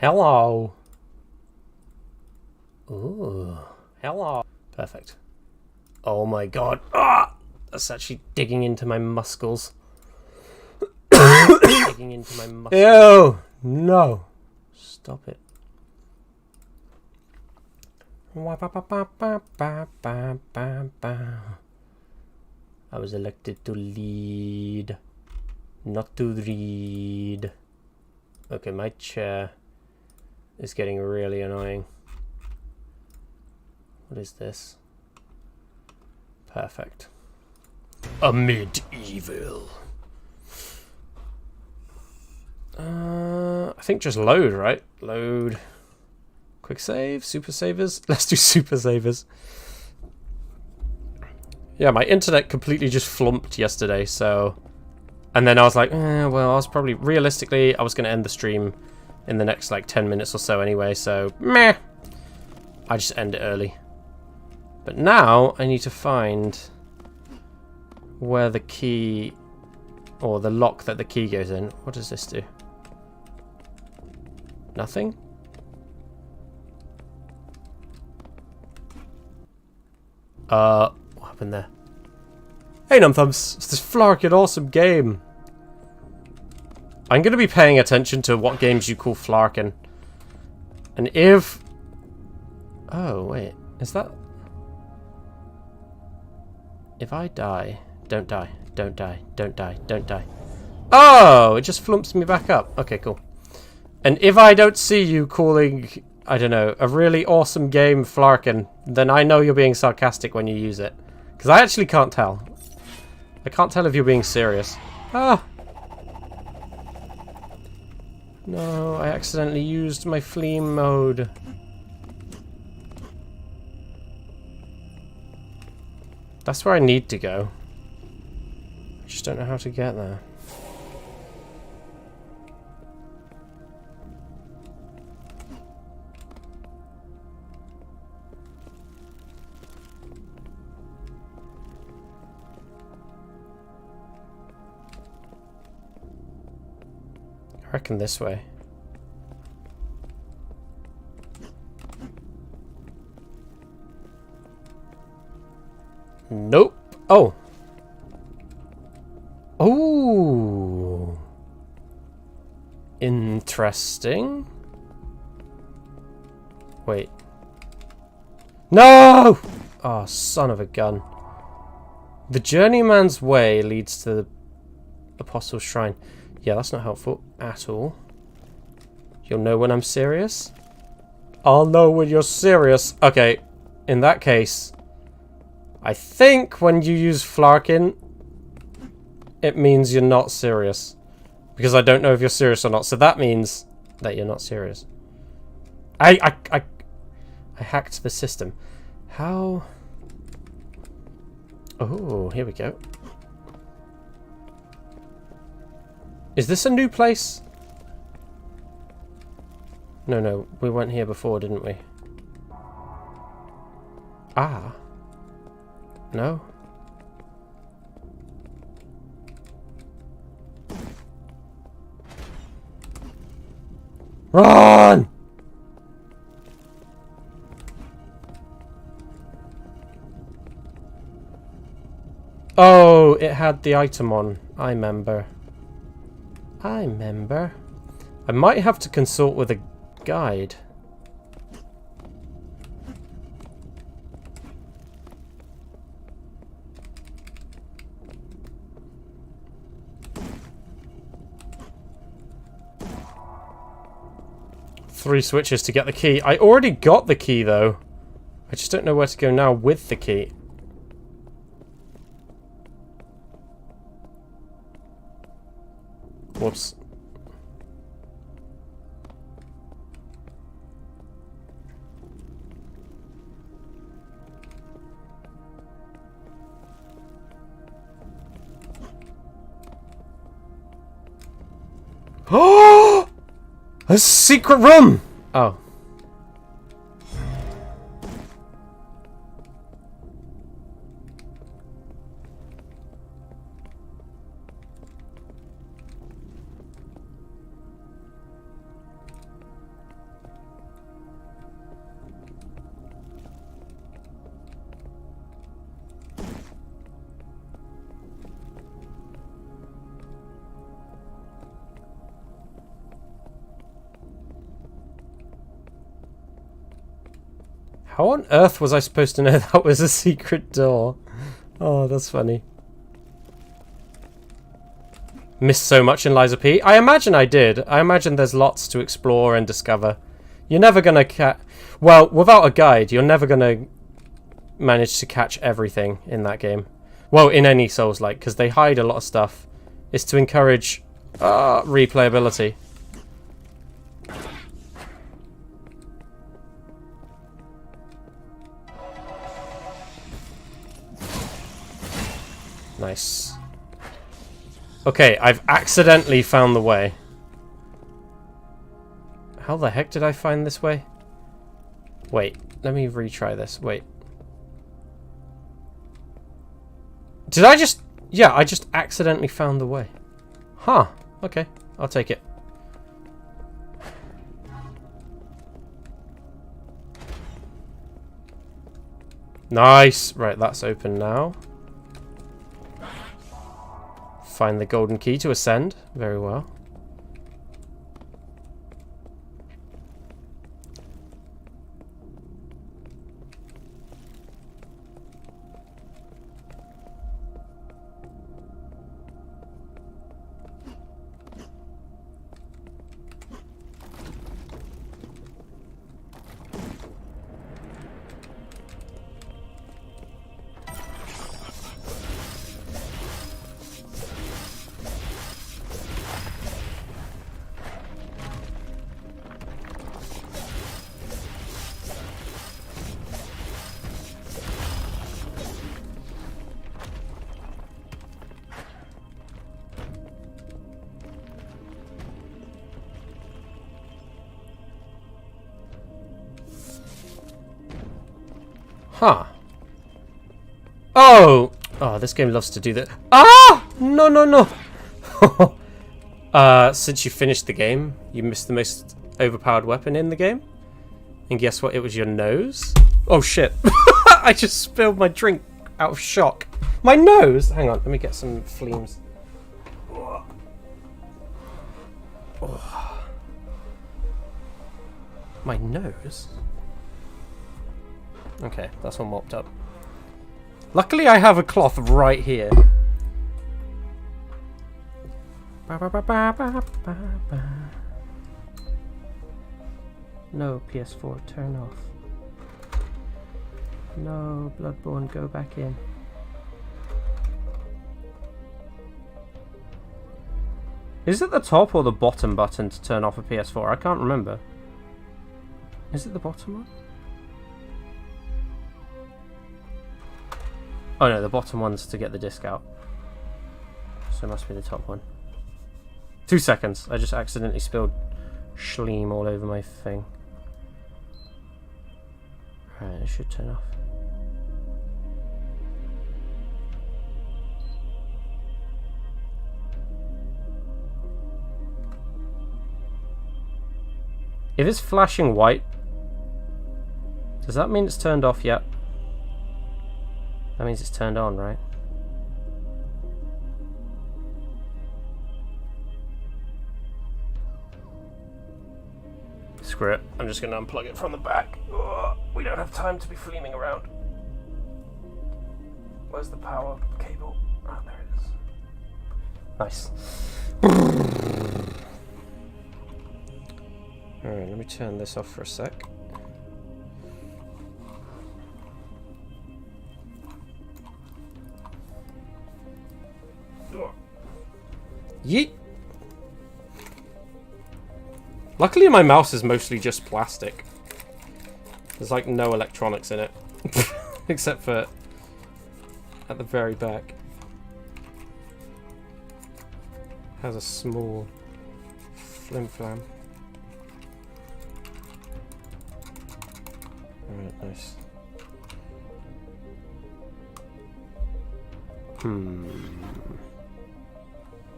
Hello. Ooh. Hello. Perfect. Oh my god. Ah! That's actually digging into my muscles. Digging into my muscles. Ew! No. Stop it. I was elected to lead, not to read. Okay, my chair is getting really annoying. What is this? Perfect. AMID evil. I think just load, right? Load. Quick save, super savers. Let's do super savers. Yeah, my internet completely just flumped yesterday, so... And then I was like, well, I was probably... Realistically, I was going to end the stream in the next, like, 10 minutes or so anyway, so... Meh! I just end it early. But now, I need to find... where the key... or the lock that the key goes in. What does this do? Nothing? What happened there? Hey Numthumbs, it's this Flarkin awesome game. I'm going to be paying attention to what games you call Flarkin. And if... Oh, wait. Is that... If I die... Don't die. Don't die. Don't die. Don't die. Oh! It just flumps me back up. Okay, cool. And if I don't see you calling... I don't know, a really awesome game Flarkin, then I know you're being sarcastic when you use it. Because I actually can't tell. I can't tell if you're being serious. Ah! No, I accidentally used my flee mode. That's where I need to go. I just don't know how to get there. I reckon this way. Nope. Oh. Oh. Interesting. Wait. No! Oh, son of a gun. The journeyman's way leads to the Apostle's Shrine. Yeah, that's not helpful at all. You'll know when I'm serious? I'll know when you're serious. Okay, in that case, I think when you use Flarkin, it means you're not serious. Because I don't know if you're serious or not, so that means that you're not serious. I hacked the system. How? Oh, here we go. Is this a new place? No, we went here before, didn't we? Ah. No? Run! Oh, it had the item on. I remember. I might have to consult with a guide. Three switches to get the key. I already got the key, though. I just don't know where to go now with the key. Whoops. Oh! A secret room! Oh. How on earth was I supposed to know that was a secret door? Oh, that's funny. Missed so much in Liza P. I imagine I did. I imagine there's lots to explore and discover. You're never gonna well, without a guide, you're never gonna manage to catch everything in that game. Well, in any Souls-like, because they hide a lot of stuff. It's to encourage replayability. Nice. Okay, I've accidentally found the way. How the heck did I find this way? Wait, let me retry this. Wait. Did I just... Yeah, I just accidentally found the way. Huh. Okay, I'll take it. Nice. Right, that's open now. Find the golden key to ascend. Very well. Huh. Oh! Oh, this game loves to do that. Ah! No, no, no! Since you finished the game, you missed the most overpowered weapon in the game. And guess what? It was your nose. Oh, shit. I just spilled my drink out of shock. My nose! Hang on, let me get some fleams. Oh. My nose? Okay, that's all mopped up. Luckily, I have a cloth right here. No, PS4, turn off. No, Bloodborne, go back in. Is it the top or the bottom button to turn off a PS4? I can't remember. Is it the bottom one? Oh no, the bottom one's to get the disc out. So it must be the top one. 2 seconds. I just accidentally spilled Schleem all over my thing. Alright, it should turn off. If it's flashing white, does that mean it's turned off yet? That means it's turned on, right? Screw it. I'm just going to unplug it from the back. Ugh, we don't have time to be fleeming around. Where's the power cable? Ah, there it is. Nice. Alright, let me turn this off for a sec. Yeet! Luckily my mouse is mostly just plastic. There's like no electronics in it. Except for at the very back. Has a small flim-flam. Alright, nice.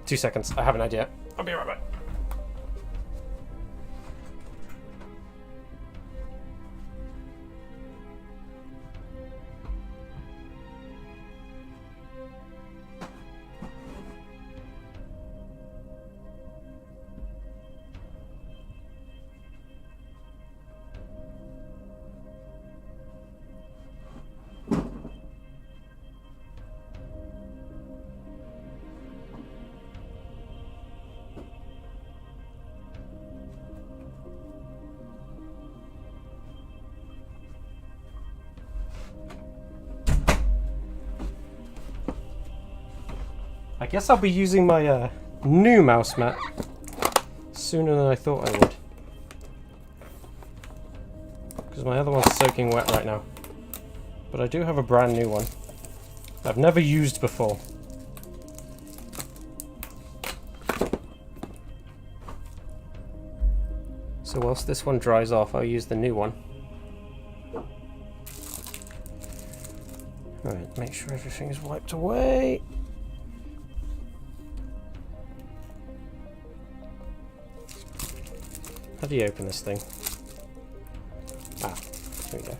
2 seconds. I have an idea. I'll be right back. guess I'll be using my new mouse mat sooner than I thought I would. Because my other one's soaking wet right now. But I do have a brand new one I've never used before. So whilst this one dries off, I'll use the new one. Alright, make sure everything is wiped away. How do you open this thing? Ah, there we go.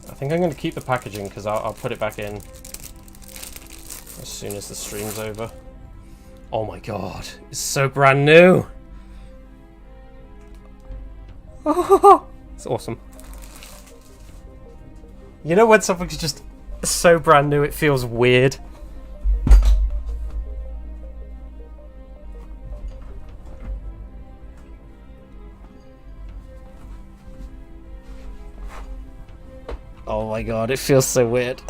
I think I'm going to keep the packaging because I'll put it back in as soon as the stream's over. Oh my god, it's so brand new! Oh, it's awesome. You know when something's just so brand new it feels weird? Oh my god, it feels so weird.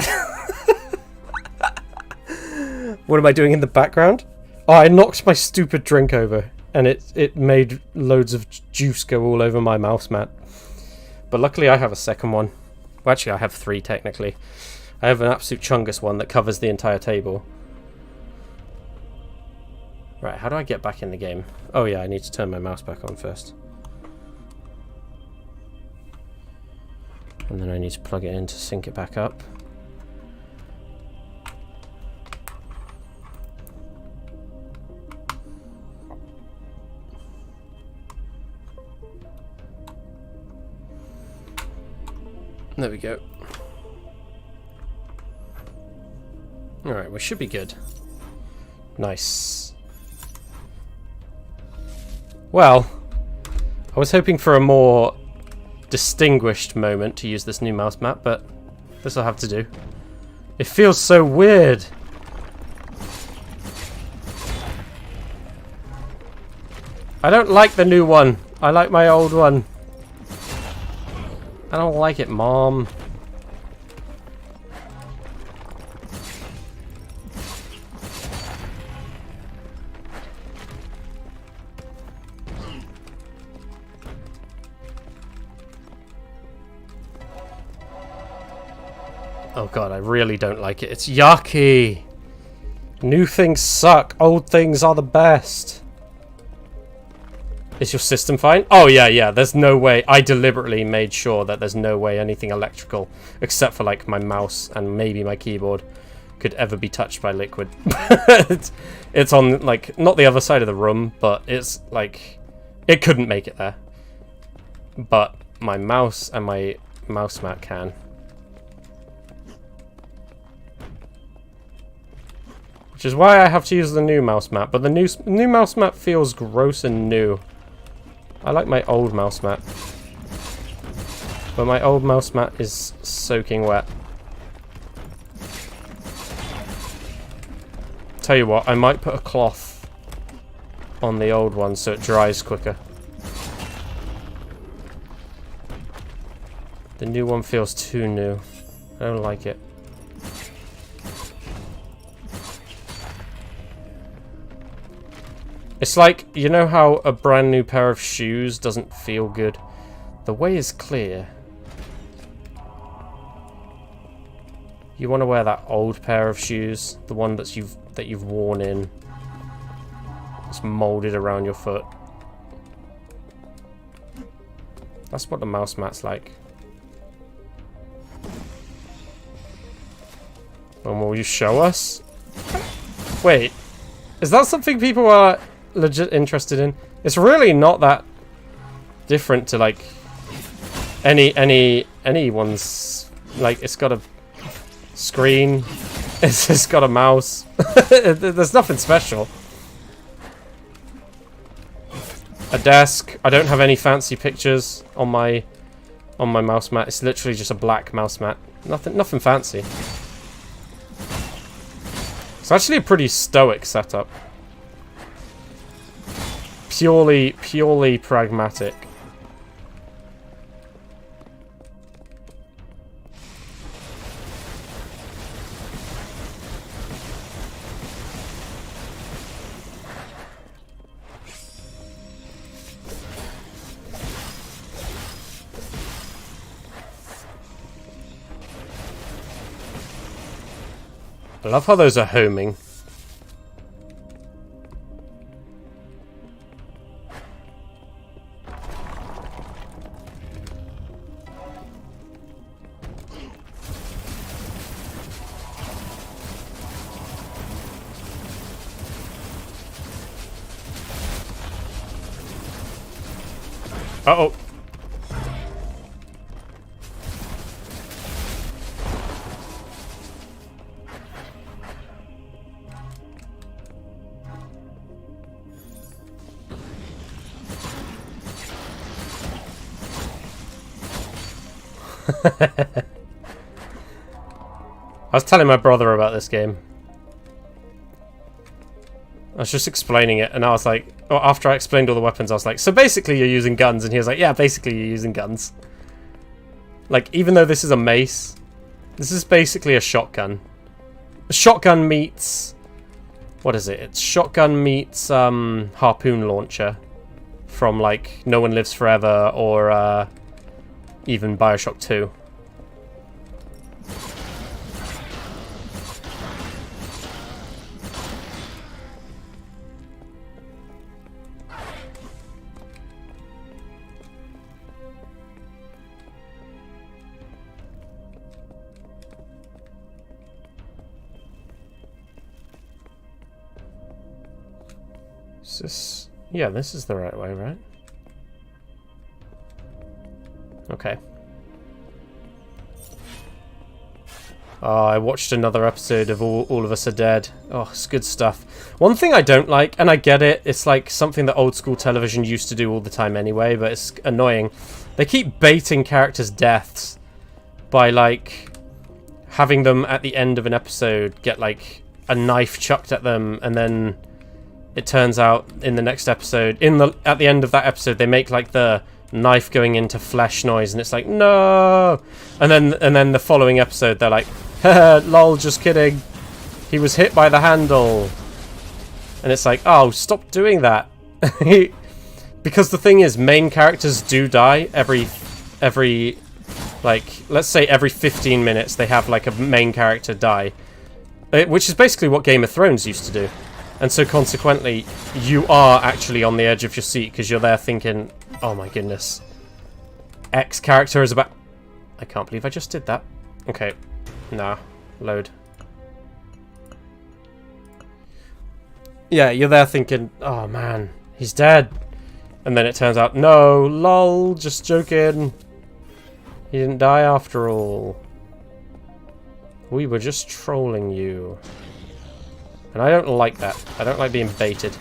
What am I doing in the background? Oh, I knocked my stupid drink over, and it made loads of juice go all over my mouse mat. But luckily I have a second one. Well, actually I have 3 technically. I have an absolute chungus one that covers the entire table. Right, how do I get back in the game? Oh yeah, I need to turn my mouse back on first. And then I need to plug it in to sync it back up. There we go. Alright, we should be good. Nice. Well, I was hoping for a more distinguished moment to use this new mouse mat, but this will have to do. It feels so weird. I don't like the new one. I like my old one. I don't like it, Mom. Oh god, I really don't like it. It's yucky. New things suck. Old things are the best. Is your system fine? Oh yeah, there's no way. I deliberately made sure that there's no way anything electrical, except for like my mouse and maybe my keyboard, could ever be touched by liquid. It's on like, not the other side of the room, but it's like, it couldn't make it there. But my mouse and my mouse mat can. Which is why I have to use the new mouse mat, but the new mouse mat feels gross and new. I like my old mouse mat. But my old mouse mat is soaking wet. Tell you what, I might put a cloth on the old one so it dries quicker. The new one feels too new. I don't like it. It's like, you know how a brand new pair of shoes doesn't feel good? The way is clear. You want to wear that old pair of shoes, the one that you've worn in. It's molded around your foot. That's what the mouse mat's like. And will you show us? Wait, is that something people are legit interested in? It's really not that different to like anyone's. Like, it's got a screen, it's just got a mouse. There's nothing special. A desk. I don't have any fancy pictures on my mouse mat. It's literally just a black mouse mat. Nothing fancy. It's actually a pretty stoic setup. Purely pragmatic. I love how those are homing. Uh-oh. I was telling my brother about this game. I was just explaining it, and I was like, oh, after I explained all the weapons, I was like, so basically you're using guns, and he was like, yeah, basically you're using guns. Like, even though this is a mace, this is basically a shotgun. A shotgun meets... What is it? It's shotgun meets harpoon launcher from, like, No One Lives Forever or even Bioshock 2. Is this... Yeah, this is the right way, right? Okay. Oh, I watched another episode of All of Us Are Dead. Oh, it's good stuff. One thing I don't like, and I get it, it's like something that old school television used to do all the time anyway, but it's annoying. They keep baiting characters' deaths by, like, having them at the end of an episode get, like, a knife chucked at them, and then it turns out in the next episode, at the end of that episode, they make, like, the knife going into flesh noise, and it's like, no! And then the following episode, they're like, haha, lol, just kidding. He was hit by the handle. And it's like, oh, stop doing that. Because the thing is, main characters do die every, like, let's say every 15 minutes they have, like, a main character die. Which is basically what Game of Thrones used to do. And so consequently, you are actually on the edge of your seat because you're there thinking, oh my goodness. X character is about... I can't believe I just did that. Okay. Nah. Load. Yeah, you're there thinking, oh man, he's dead. And then it turns out, no, lol, just joking. He didn't die after all. We were just trolling you. And I don't like that. I don't like being baited.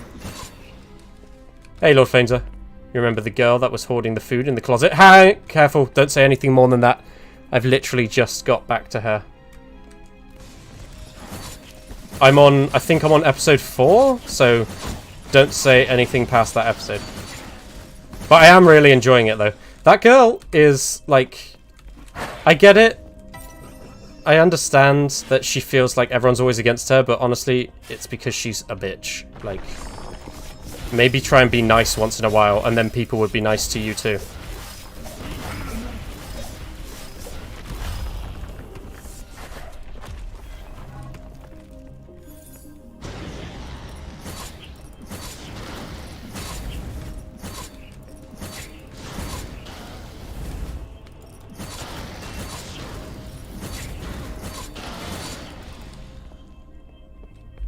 Hey, Lord Fainzer. You remember the girl that was hoarding the food in the closet? Hey, careful. Don't say anything more than that. I've literally just got back to her. I think I'm on episode 4, so don't say anything past that episode. But I am really enjoying it, though. That girl is, like... I get it. I understand that she feels like everyone's always against her, but honestly, it's because she's a bitch. Like, maybe try and be nice once in a while, and then people would be nice to you too.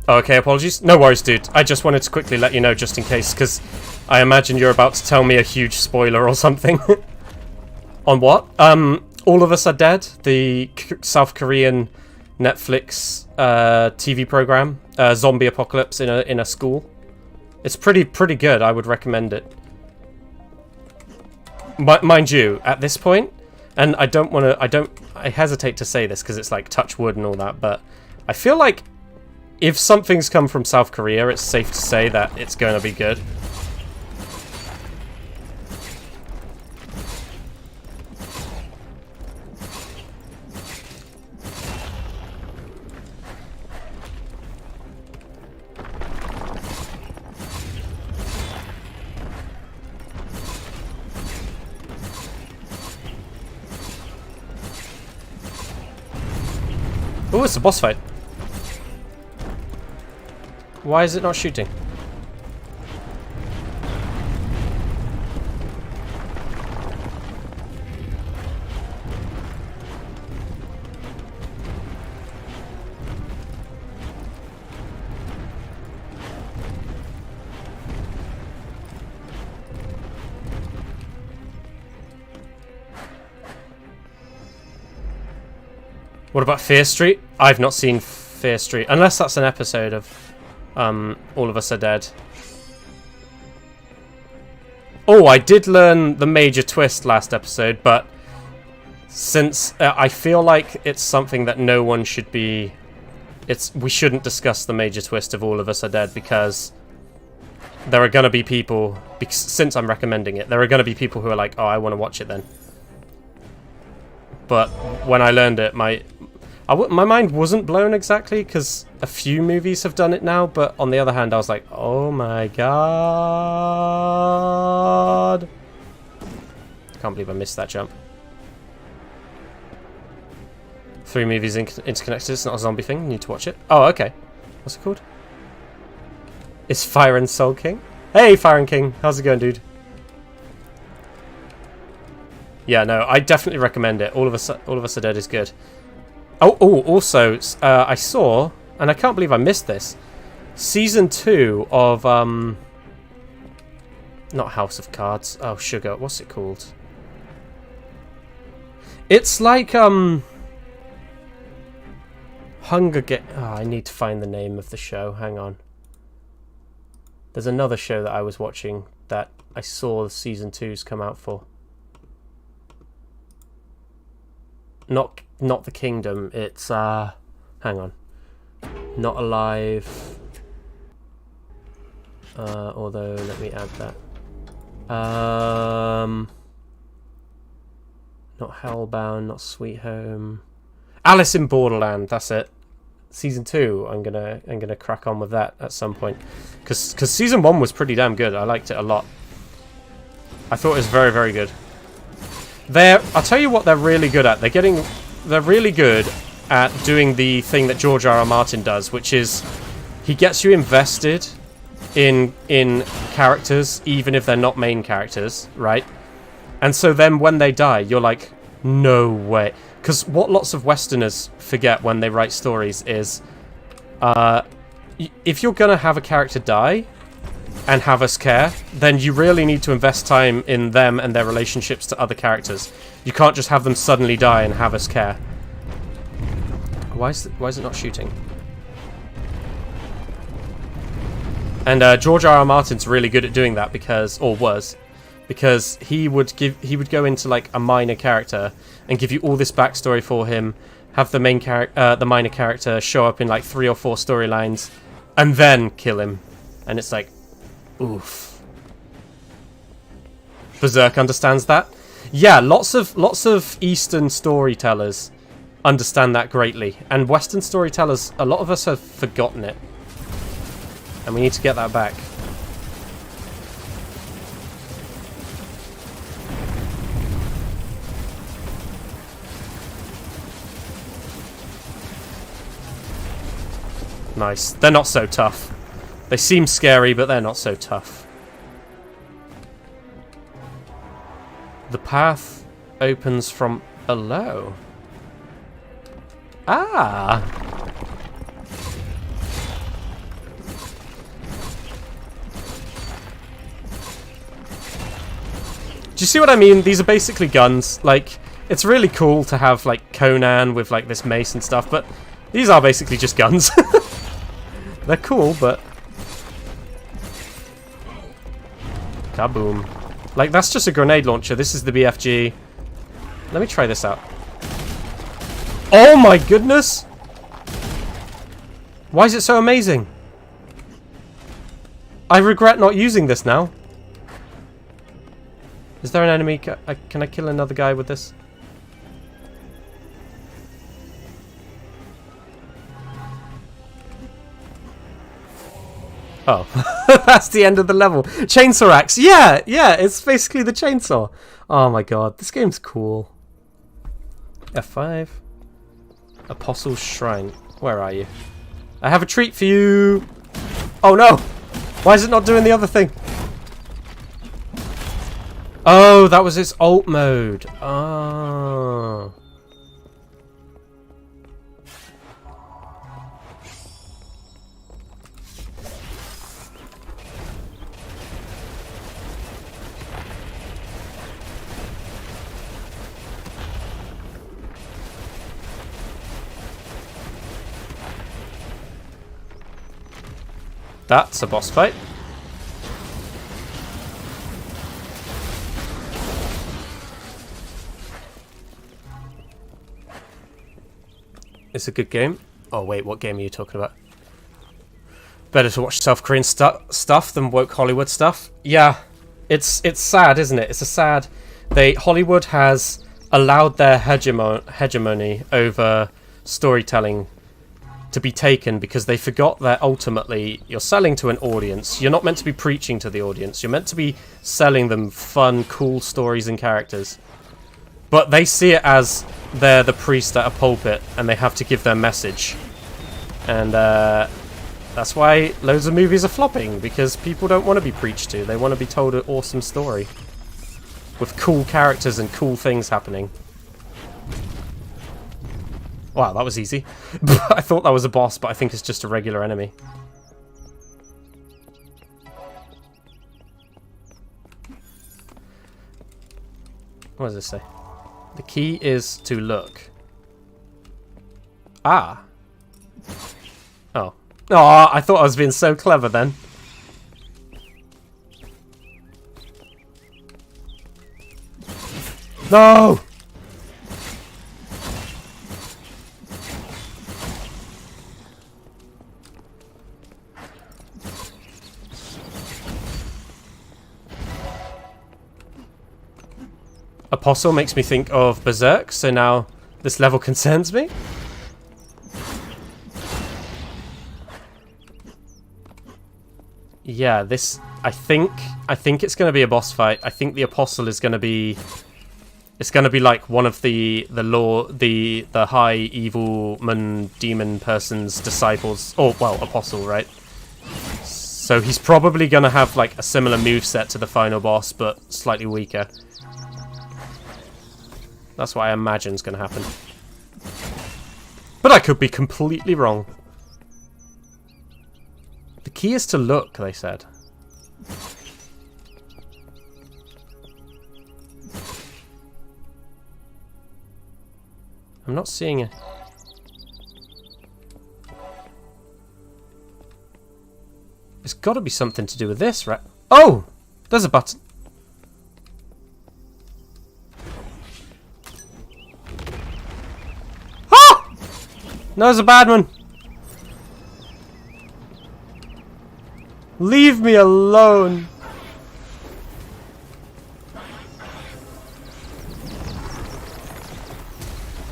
Okay, apologies. No worries, dude. I just wanted to quickly let you know just in case, because I imagine you're about to tell me a huge spoiler or something. On what? All of Us Are Dead, the South Korean Netflix TV program, zombie apocalypse in a school. It's pretty good. I would recommend it. Mind you, at this point, and I hesitate to say this because it's like touch wood and all that, but I feel like if something's come from South Korea, it's safe to say that it's going to be good. Oh, it's a boss fight. Why is it not shooting? What about Fear Street? I've not seen Fear Street, unless that's an episode of All of Us Are Dead. Oh, I did learn the major twist last episode, but since I feel like it's something that no one should be... we shouldn't discuss the major twist of All of Us Are Dead, because there are going to be people, since I'm recommending it, there are going to be people who are like, oh, I want to watch it then. But when I learned it, my mind wasn't blown exactly, because a few movies have done it now, but on the other hand, I was like, oh my god. I can't believe I missed that jump. 3 movies interconnected, it's not a zombie thing, you need to watch it. Oh, okay. What's it called? It's Fire and Soul King? Hey, Fire and King, how's it going, dude? Yeah, no, I definitely recommend it. All of Us Are Dead is good. Oh, also, I saw, and I can't believe I missed this, Season 2 of, not House of Cards. Oh, Sugar, what's it called? It's like, Hunger Games. Oh, I need to find the name of the show. Hang on. There's another show that I was watching that I saw the Season 2's come out for. Not The Kingdom, it's, hang on. Not Alive. Although, let me add that. Not Hellbound, not Sweet Home. Alice in Borderland, that's it. Season 2, I'm gonna crack on with that at some point. Because Season 1 was pretty damn good, I liked it a lot. I thought it was very, very good. I'll tell you what they're really good at. They're really good at doing the thing that George R.R. Martin does, which is he gets you invested in characters, even if they're not main characters, right? And so then when they die, you're like, no way. Because what lots of Westerners forget when they write stories is, if you're gonna have a character die and have us care, then you really need to invest time in them and their relationships to other characters. You can't just have them suddenly die and have us care. Why is it not shooting? And George R.R. Martin's really good at doing that because he would go into like a minor character and give you all this backstory for him, have the the minor character show up in like 3 or 4 storylines, and then kill him, and it's like, oof. Berserk understands that. Yeah, lots of Eastern storytellers understand that greatly, and Western storytellers, a lot of us have forgotten it, and we need to get that back. Nice. They're not so tough. They seem scary, but they're not so tough. The path opens from below. Ah! Do you see what I mean? These are basically guns. Like, it's really cool to have, like, Conan with, like, this mace and stuff, but these are basically just guns. They're cool, but... Kaboom. Like, that's just a grenade launcher. This is the BFG. Let me try this out. Oh my goodness! Why is it so amazing? I regret not using this now. Is there an enemy? Can I kill another guy with this? Oh, that's the end of the level. Chainsaw axe. Yeah, it's basically the chainsaw. Oh my god, this game's cool. F5. Apostle's Shrine. Where are you? I have a treat for you. Oh no! Why is it not doing the other thing? Oh, that was its alt mode. Oh. That's a boss fight. It's a good game. Oh wait, what game are you talking about? Better to watch South Korean stuff than woke Hollywood stuff. Yeah, it's sad, isn't it? It's a sad. Hollywood has allowed their hegemony over storytelling to be taken because they forgot that ultimately you're selling to an audience. You're not meant to be preaching to the audience. You're meant to be selling them fun, cool stories and characters. But they see it as they're the priest at a pulpit and they have to give their message. And that's why loads of movies are flopping, because people don't want to be preached to. They want to be told an awesome story with cool characters and cool things happening. Wow, that was easy. I thought that was a boss, but I think it's just a regular enemy. What does this say? The key is to look. Ah. Oh. Oh, I thought I was being so clever then. No! Apostle makes me think of Berserk, so now this level concerns me. Yeah, this I think it's going to be a boss fight. I think the Apostle is going to be like one of the high evil demon person's disciples, or well, Apostle, right? So he's probably going to have like a similar moveset to the final boss, but slightly weaker. That's what I imagine is going to happen. But I could be completely wrong. The key is to look, they said. I'm not seeing it. It's got to be something to do with this, right? Oh! There's a button. No, it's a bad one. Leave me alone.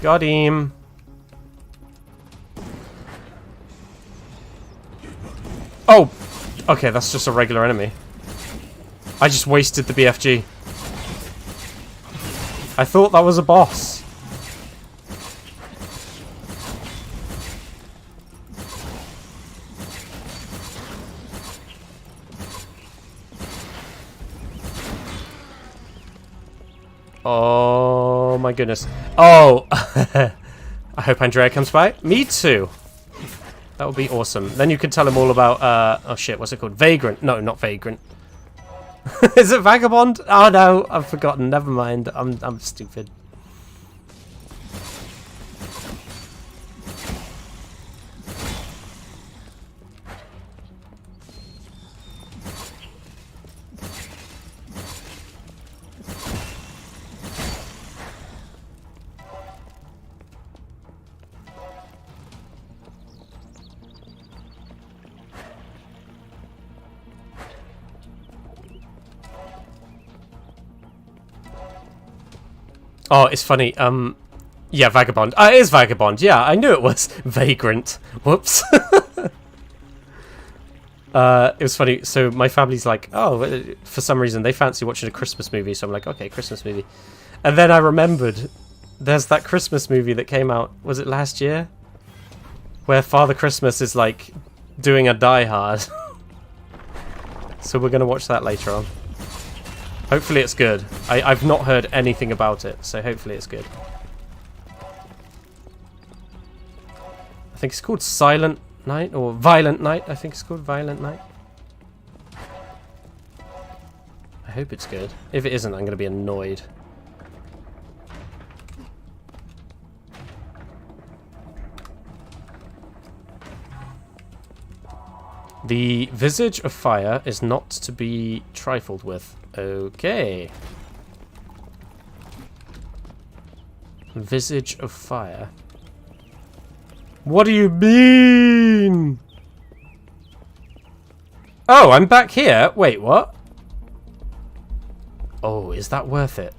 Got him. Oh! Okay, that's just a regular enemy. I just wasted the BFG. I thought that was a boss. Oh my goodness. Oh! I hope Andrea comes by. Me too. That would be awesome. Then you could tell him all about, oh shit, what's it called? Vagrant. No, not Vagrant. Is it Vagabond? Oh no, I've forgotten. Never mind. I'm stupid. Oh, it's funny. Yeah, Vagabond. It is Vagabond. Yeah, I knew it was Vagrant. Whoops. It was funny. So my family's like, oh, for some reason they fancy watching a Christmas movie. So I'm like, okay, Christmas movie. And then I remembered there's that Christmas movie that came out. Was it last year? Where Father Christmas is like doing a Die Hard. So we're going to watch that later on. Hopefully it's good. I've not heard anything about it, so hopefully it's good. I think it's called Silent Night, or Violent Night. I think it's called Violent Night. I hope it's good. If it isn't, I'm going to be annoyed. The visage of fire is not to be trifled with. Okay. Visage of fire. What do you mean? Oh, I'm back here. Wait, what? Oh, is that worth it?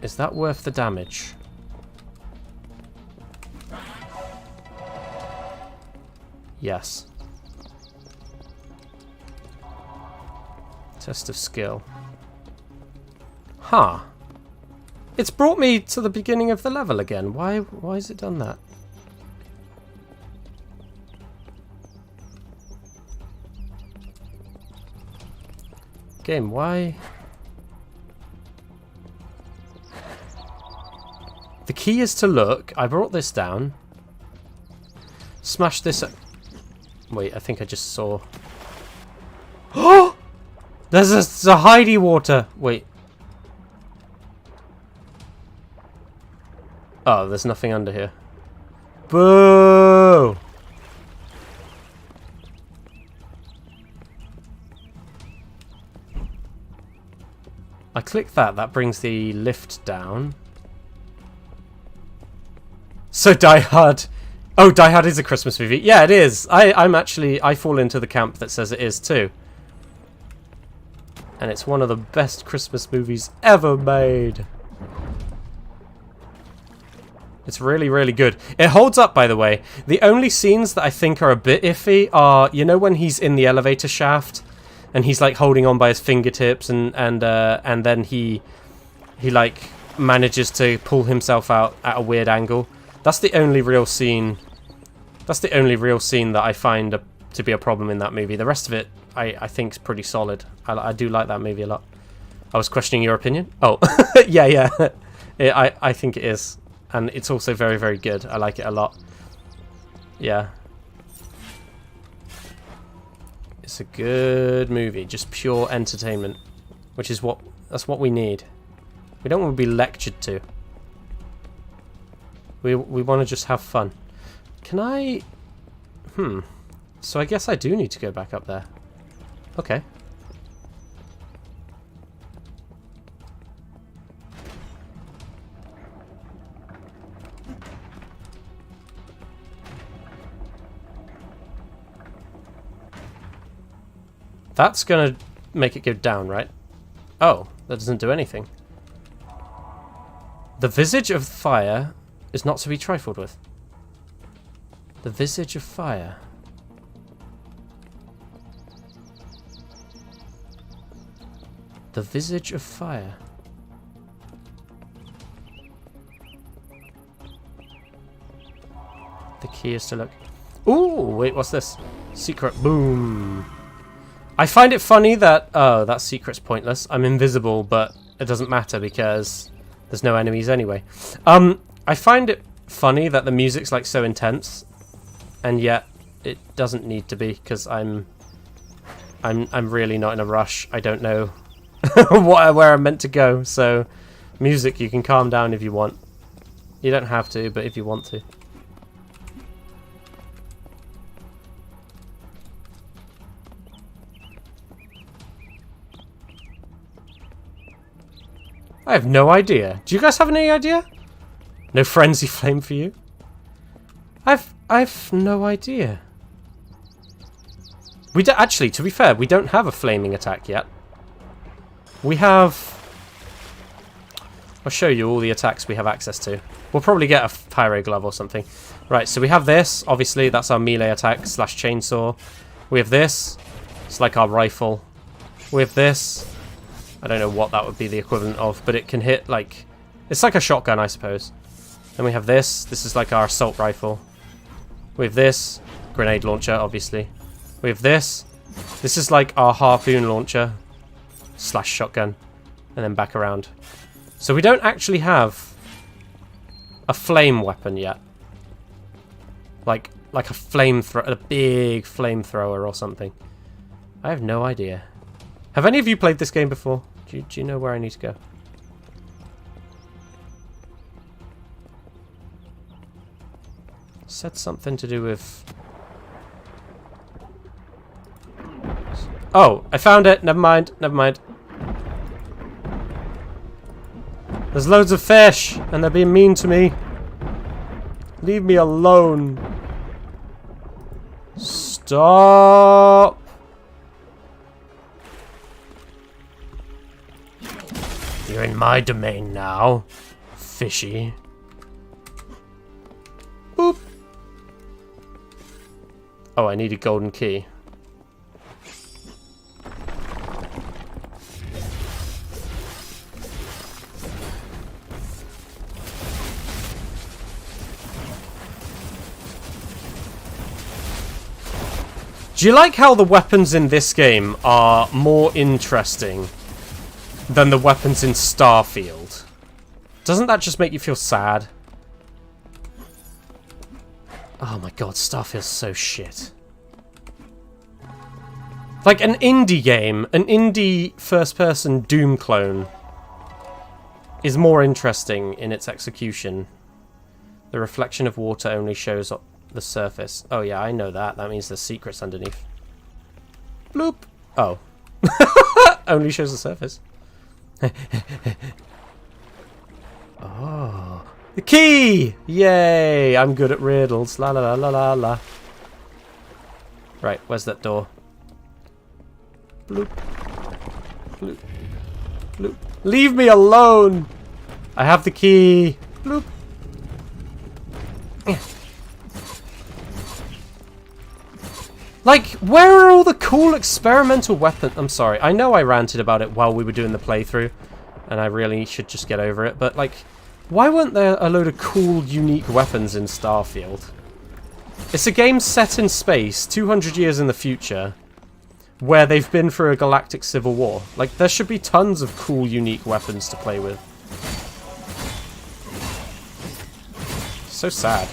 Is that worth the damage? Yes. Test of skill. Huh. It's brought me to the beginning of the level again. Why has it done that? Game, why? The key is to look. I brought this down. Smash this up. Wait, I think I just saw. Oh! There's a Heidi water. Wait. Oh, there's nothing under here. Boo! I click that. That brings the lift down. So Die Hard. Oh, Die Hard is a Christmas movie. Yeah, it is. I fall into the camp that says it is too. And it's one of the best Christmas movies ever made. It's really, really good. It holds up, by the way. The only scenes that I think are a bit iffy are, you know, when he's in the elevator shaft and he's like holding on by his fingertips, and then he like manages to pull himself out at a weird angle. That's the only real scene. That's the only real scene that I find to be a problem in that movie. The rest of it, I think, is pretty solid. I do like that movie a lot. I was questioning your opinion. Oh, yeah. I think it is, and it's also very, very good. I like it a lot. Yeah. It's a good movie, just pure entertainment, which is that's what we need. We don't want to be lectured to. We want to just have fun. Can I? So I guess I do need to go back up there. Okay. That's gonna make it go down, right? Oh, that doesn't do anything. The visage of fire is not to be trifled with. The visage of fire. The visage of fire. The key is to look. Ooh, wait, what's this? Secret. Boom. I find it funny that... Oh, that secret's pointless. I'm invisible, but it doesn't matter because there's no enemies anyway. I find it funny that the music's like so intense, and yet it doesn't need to be, because I'm really not in a rush. I don't know where I'm meant to go, so music, you can calm down if you want. You don't have to, but if you want to. I have no idea. Do you guys have any idea? No frenzy flame for you? I've no idea. We don't actually, to be fair, we don't have a flaming attack yet. We have... I'll show you all the attacks we have access to. We'll probably get a pyro glove or something. Right, so we have this. Obviously, that's our melee attack / chainsaw. We have this. It's like our rifle. We have this. I don't know what that would be the equivalent of, but it can hit like... It's like a shotgun, I suppose. Then we have this. This is like our assault rifle. We have this. Grenade launcher, obviously. We have this. This is like our harpoon launcher / shotgun, and then back around. So we don't actually have a flame weapon yet. Like a flamethrower, a big flamethrower or something. I have no idea. Have any of you played this game before? Do you know where I need to go? Said something to do with... Oh, I found it. Never mind. Never mind. There's loads of fish, and they're being mean to me. Leave me alone. Stop. You're in my domain now, fishy. Boop. Oh, I need a golden key. Do you like how the weapons in this game are more interesting than the weapons in Starfield? Doesn't that just make you feel sad? Oh my god, Starfield's so shit. Like an indie game, an indie first-person Doom clone is more interesting in its execution. The reflection of water only shows up the surface. Oh yeah, I know that. That means there's secrets underneath. Bloop. Oh. Only shows the surface. Oh. The key! Yay! I'm good at riddles. La la la la la la. Right, where's that door? Bloop. Bloop. Bloop. Leave me alone! I have the key. Bloop. Like, where are all the cool experimental weapons? I'm sorry, I know I ranted about it while we were doing the playthrough, and I really should just get over it, but like, why weren't there a load of cool, unique weapons in Starfield? It's a game set in space, 200 years in the future, where they've been through a galactic civil war. Like, there should be tons of cool, unique weapons to play with. So sad.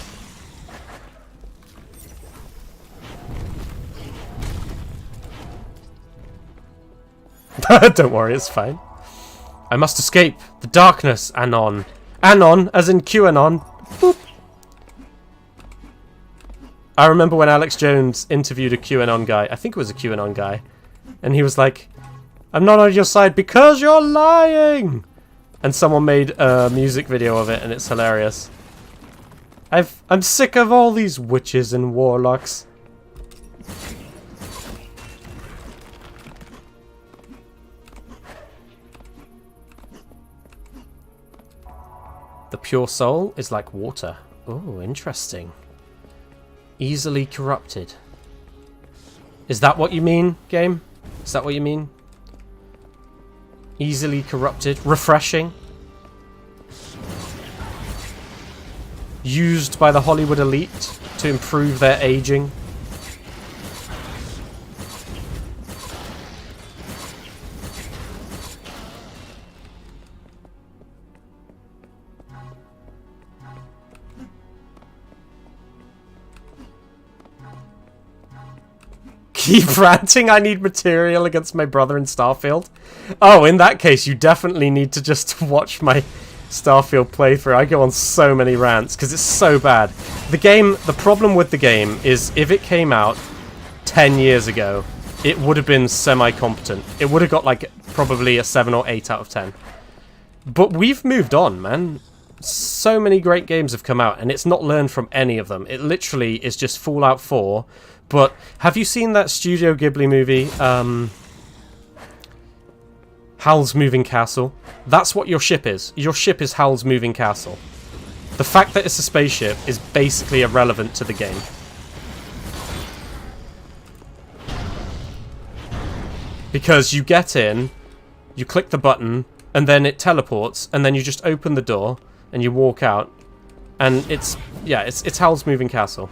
Don't worry, it's fine. I must escape the darkness, Anon. Anon, as in QAnon. Boop. I remember when Alex Jones interviewed a QAnon guy. I think it was a QAnon guy. And he was like, I'm not on your side because you're lying. And someone made a music video of it, and it's hilarious. I'm sick of all these witches and warlocks. The pure soul is like water. Oh, interesting. Easily corrupted. Is that what you mean, game? Is that what you mean? Easily corrupted. Refreshing. Used by the Hollywood elite to improve their aging. Keep ranting, I need material against my brother in Starfield. Oh, in that case, you definitely need to just watch my Starfield playthrough. I go on so many rants, because it's so bad. The problem with the game is, if it came out 10 years ago, it would have been semi-competent. It would have got, like, probably a 7 or 8 out of 10. But we've moved on, man. So many great games have come out, and it's not learned from any of them. It literally is just Fallout 4. But have you seen that Studio Ghibli movie, Howl's Moving Castle? That's what your ship is. Your ship is Howl's Moving Castle. The fact that it's a spaceship is basically irrelevant to the game. Because you get in, you click the button, and then it teleports, and then you just open the door, and you walk out, and it's Howl's Moving Castle.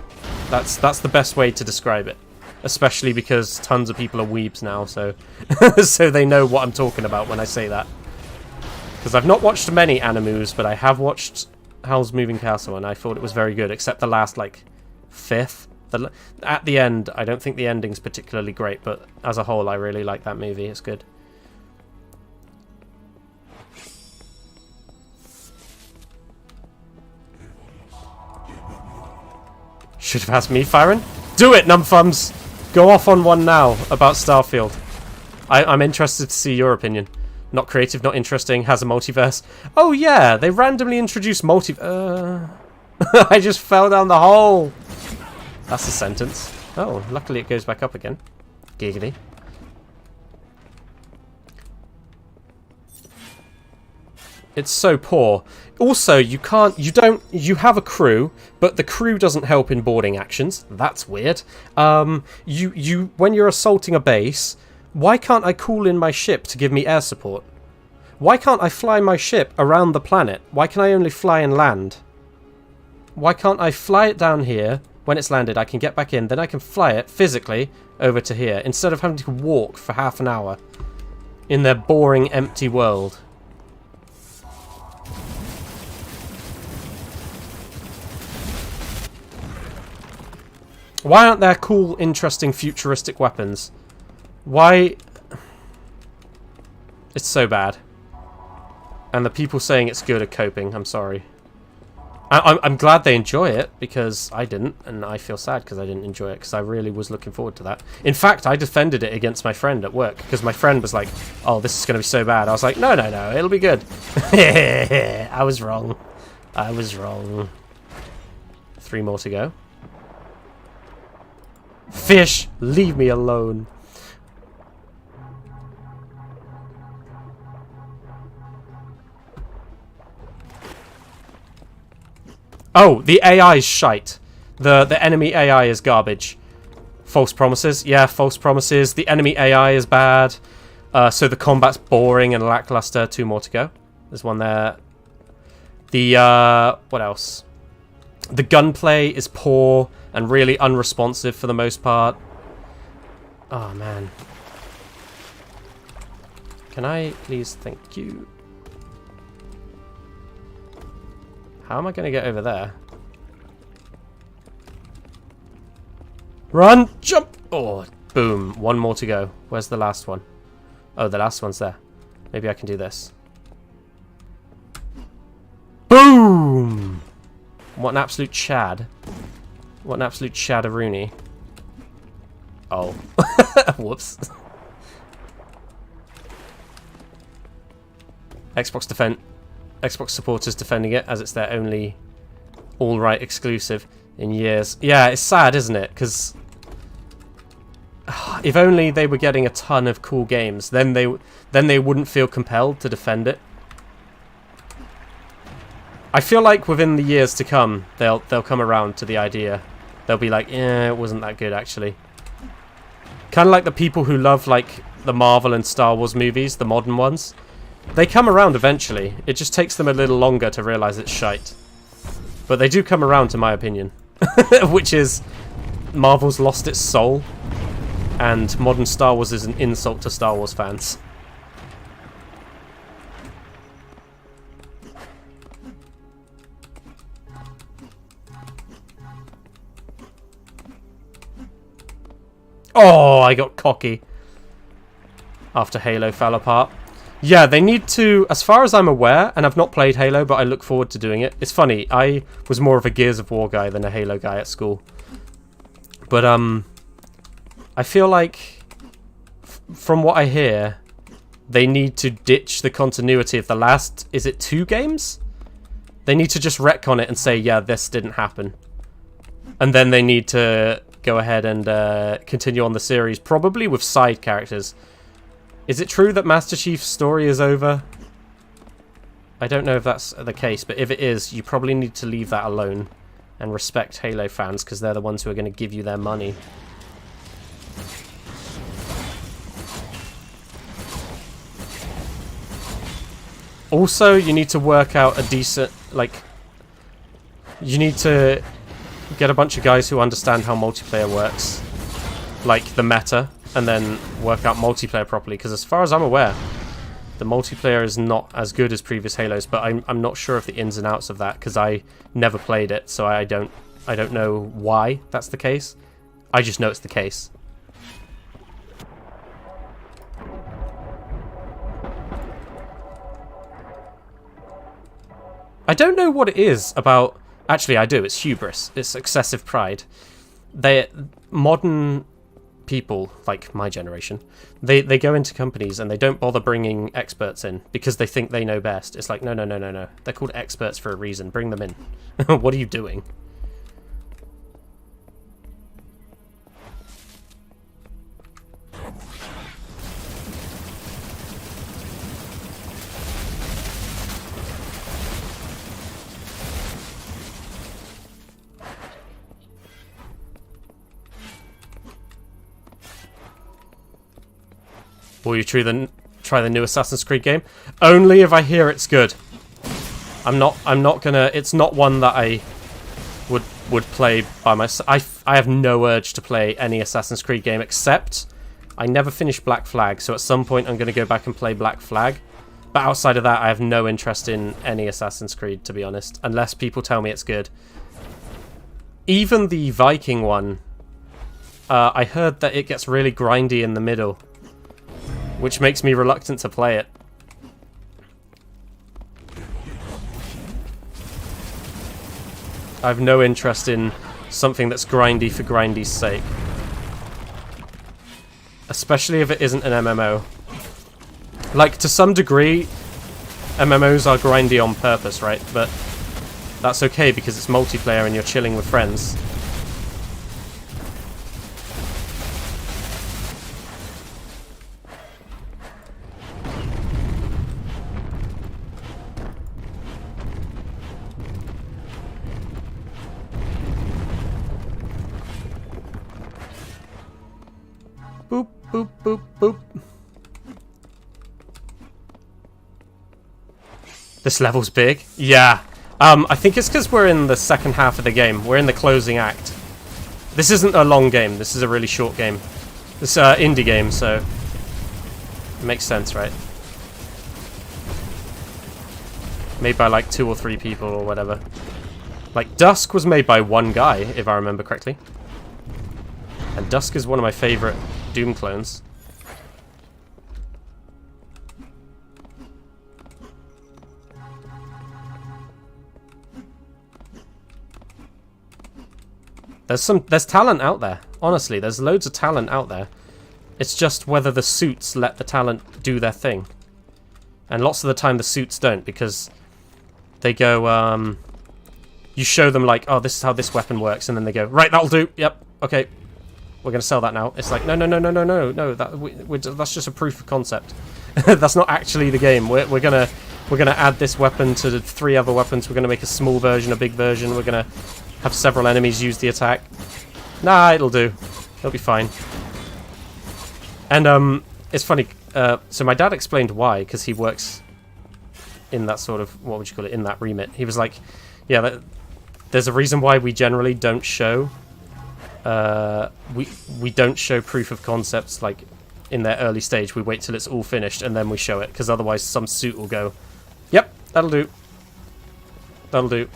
That's the best way to describe it. especially because tons of people are weebs now, so so they know what I'm talking about when I say that. Because I've not watched many animus, but I have watched Howl's Moving Castle, and I thought it was very good, except the last, like, fifth. At the end, I don't think the ending's particularly great, but as a whole, I really like that movie. It's good. Should have asked me, Firen. Do it, Numfums! Go off on one now about Starfield. I'm interested to see your opinion. Not creative, not interesting, has a multiverse. Oh yeah, they randomly introduced I just fell down the hole! That's a sentence. Oh, luckily it goes back up again. Giggity. It's so poor. Also, you have a crew, but the crew doesn't help in boarding actions. That's weird. When you're assaulting a base, why can't I call in my ship to give me air support? Why can't I fly my ship around the planet? Why can I only fly and land? Why can't I fly it down here? When it's landed, I can get back in, then I can fly it physically over to here, instead of having to walk for half an hour in their boring, empty world. Why aren't there cool, interesting, futuristic weapons? Why? It's so bad. And the people saying it's good are coping, I'm sorry. I'm glad they enjoy it, because I didn't, and I feel sad because I didn't enjoy it, because I really was looking forward to that. In fact, I defended it against my friend at work, because my friend was like, oh, this is going to be so bad. I was like, no, no, no, it'll be good. I was wrong. I was wrong. 3 more to go. Fish, leave me alone. Oh, the AI is shite. The enemy AI is garbage. False promises. Yeah, false promises. The enemy AI is bad. So the combat's boring and lackluster. 2 more to go. There's one there. The, what else? The gunplay is poor and really unresponsive for the most part. Oh, man. Can I please? Thank you. How am I going to get over there? Run! Jump! Oh, boom. 1 more to go. Where's the last one? Oh, the last one's there. Maybe I can do this. Boom! What an absolute Chad. What an absolute Chad-a-rooney. Oh. Whoops. Xbox supporters defending it as it's their only all-right exclusive in years. Yeah, it's sad, isn't it? Because if only they were getting a ton of cool games, then they wouldn't feel compelled to defend it. I feel like within the years to come, they'll come around to the idea. They'll be like, yeah, it wasn't that good actually. Kind of like the people who love like the Marvel and Star Wars movies, the modern ones. They come around eventually. It just takes them a little longer to realise it's shite. But they do come around, to my opinion. Which is, Marvel's lost its soul, and modern Star Wars is an insult to Star Wars fans. Oh, I got cocky after Halo fell apart. Yeah, they need to, as far as I'm aware, and I've not played Halo, but I look forward to doing it. It's funny, I was more of a Gears of War guy than a Halo guy at school. But, I feel like, from what I hear, they need to ditch the continuity of the last, is it 2 games? They need to just retcon it and say, yeah, this didn't happen. And then they need to go ahead and continue on the series, probably with side characters. Is it true that Master Chief's story is over? I don't know if that's the case, but if it is, you probably need to leave that alone and respect Halo fans, because they're the ones who are going to give you their money. Also, you need to work out a decent, like, you need to get a bunch of guys who understand how multiplayer works. like the meta and then work out multiplayer properly, because as far as I'm aware, the multiplayer is not as good as previous Halos, but I'm not sure of the ins and outs of that because I never played it, so I don't know why that's the case. I just know it's the case. I don't know what it is about... Actually, I do. It's hubris. It's excessive pride. Modern people, like my generation, they go into companies and they don't bother bringing experts in because they think they know best. It's like, no. They're called experts for a reason. Bring them in. What are you doing? Will you try the new Assassin's Creed game? Only if I hear it's good. I'm not gonna. It's not one that I would play by myself. I have no urge to play any Assassin's Creed game, except I never finished Black Flag, so at some point I'm gonna go back and play Black Flag. But outside of that, I have no interest in any Assassin's Creed, to be honest, unless people tell me it's good. Even the Viking one, I heard that it gets really grindy in the middle, which makes me reluctant to play it. I have no interest in something that's grindy for grindy's sake. Especially if it isn't an MMO. Like, to some degree, MMOs are grindy on purpose, right? But that's okay because it's multiplayer and you're chilling with friends. Boop, boop, boop, boop. This level's big? Yeah. I think it's because we're in the second half of the game. We're in the closing act. This isn't a long game. This is a really short game. This is an indie game, so it makes sense, right? Made by like 2 or 3 people or whatever. Like, Dusk was made by one guy, if I remember correctly. And Dusk is one of my favorite Doom clones. There's talent out there. Honestly, there's loads of talent out there. It's just whether the suits let the talent do their thing. And lots of the time the suits don't, because they go, you show them like, oh, this is how this weapon works, and then they go, right, that'll do, yep, okay, we're going to sell that now. It's like, no, that's just a proof of concept. That's not actually the game. We're gonna add this weapon to the 3 other weapons. We're gonna make a small version, a big version. We're gonna have several enemies use the attack. Nah, it'll do. It'll be fine. And it's funny. So my dad explained why, because he works in that sort of, what would you call it, in that remit. He was like, yeah, there's a reason why we generally don't show. We don't show proof of concepts like in their early stage. We wait till it's all finished and then we show it, because otherwise some suit will go, yep, that'll do. That'll do.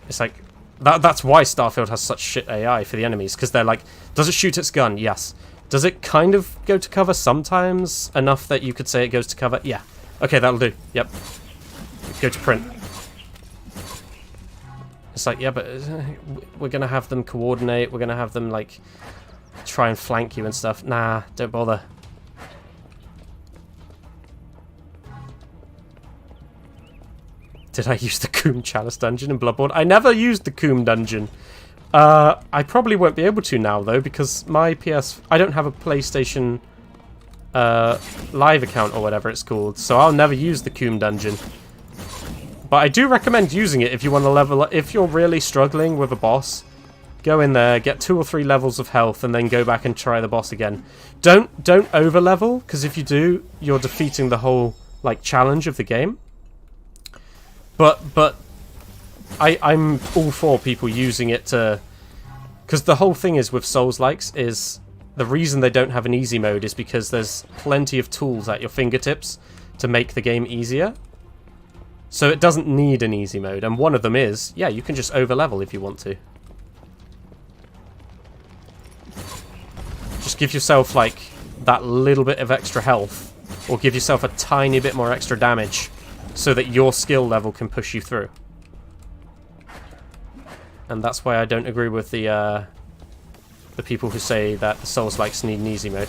It's like, that's why Starfield has such shit AI for the enemies, because they're like, does it shoot its gun? Yes. Does it kind of go to cover sometimes? Enough that you could say it goes to cover? Yeah. Okay, that'll do. Yep. Go to print. It's like, yeah, but we're going to have them coordinate. We're going to have them, like, try and flank you and stuff. Nah, don't bother. Did I use the Coombe Chalice dungeon in Bloodborne? I never used the Coombe dungeon. I probably won't be able to now, though, because my I don't have a PlayStation Live account or whatever it's called, so I'll never use the Coombe dungeon. But I do recommend using it if you want to level up. If you're really struggling with a boss, go in there, get 2 or 3 levels of health, and then go back and try the boss again. Don't over level, because if you do, you're defeating the whole like challenge of the game. But I'm all for people using it to Because the whole thing is with Souls-likes is the reason they don't have an easy mode is because there's plenty of tools at your fingertips to make the game easier. So it doesn't need an easy mode, and one of them is, yeah, you can just over-level if you want to. Just give yourself, like, that little bit of extra health, or give yourself a tiny bit more extra damage, so that your skill level can push you through. And that's why I don't agree with the people who say that the Souls-likes need an easy mode.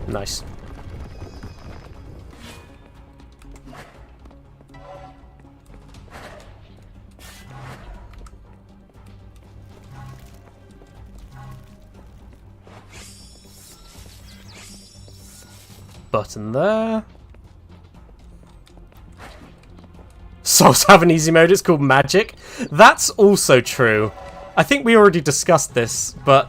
Nice. Button there. Souls have an easy mode, it's called Magic. That's also true. I think we already discussed this, but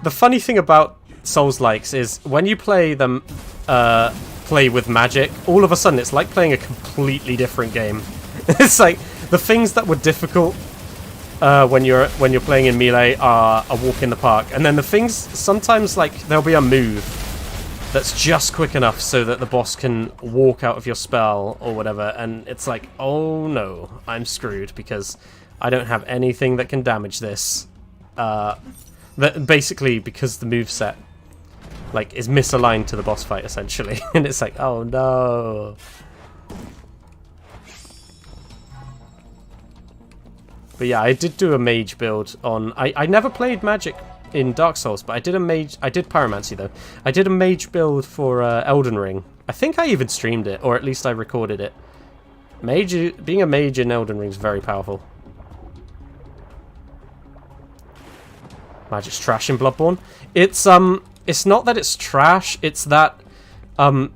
the funny thing about Souls-likes is when you play them, play with magic, all of a sudden it's like playing a completely different game. It's like the things that were difficult when you're playing in melee are a walk in the park, and then the things sometimes, like, there'll be a move that's just quick enough so that the boss can walk out of your spell or whatever, and it's like, oh no, I'm screwed because I don't have anything that can damage this. That basically because the moveset, like, is misaligned to the boss fight essentially, and it's like, oh no. But yeah, I did do a mage build on. I never played magic in Dark Souls, but I did pyromancy though. I did a mage build for Elden Ring. I think I even streamed it, or at least I recorded it. Being a mage in Elden Ring is very powerful. Magic's trash in Bloodborne. It's not that it's trash, it's that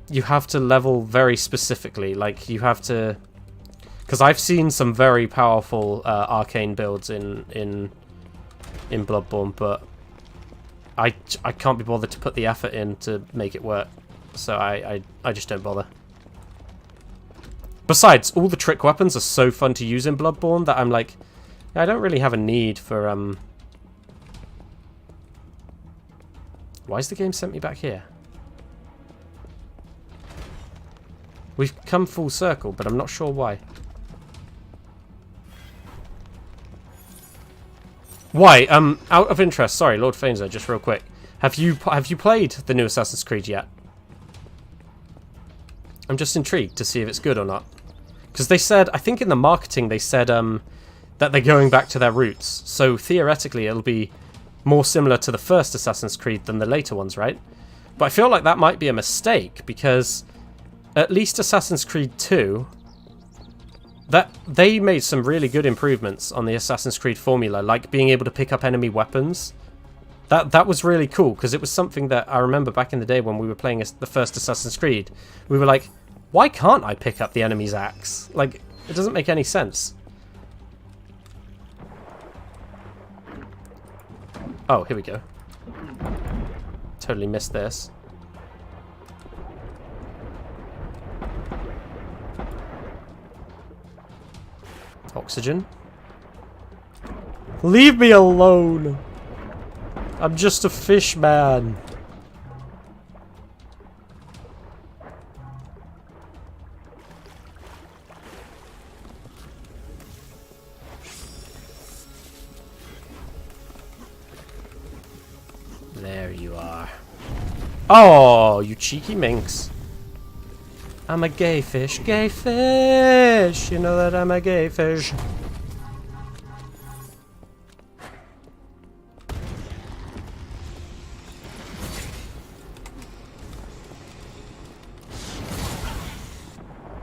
you have to level very specifically. Like, you have to, because I've seen some very powerful arcane builds in Bloodborne, but I can't be bothered to put the effort in to make it work, so I just don't bother. Besides, all the trick weapons are so fun to use in Bloodborne that I'm like, I don't really have a need for Why's the game sent me back here? We've come full circle, but I'm not sure why. Why? Out of interest, sorry, Lord Fainzer, just real quick. Have you played the new Assassin's Creed yet? I'm just intrigued to see if it's good or not. Because they said, I think in the marketing they said that they're going back to their roots. So theoretically it'll be more similar to the first Assassin's Creed than the later ones, right? But I feel like that might be a mistake, because at least Assassin's Creed 2, that they made some really good improvements on the Assassin's Creed formula, like being able to pick up enemy weapons. That was really cool, because it was something that I remember back in the day when we were playing the first Assassin's Creed. We were like, why can't I pick up the enemy's axe? Like, it doesn't make any sense. Oh, here we go. Totally missed this. Oxygen. Leave me alone! I'm just a fish man. There you are. Oh, you cheeky minx. I'm a gay fish. Gay fish! You know that I'm a gay fish.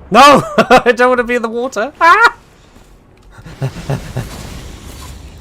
No! I don't want to be in the water. Ah!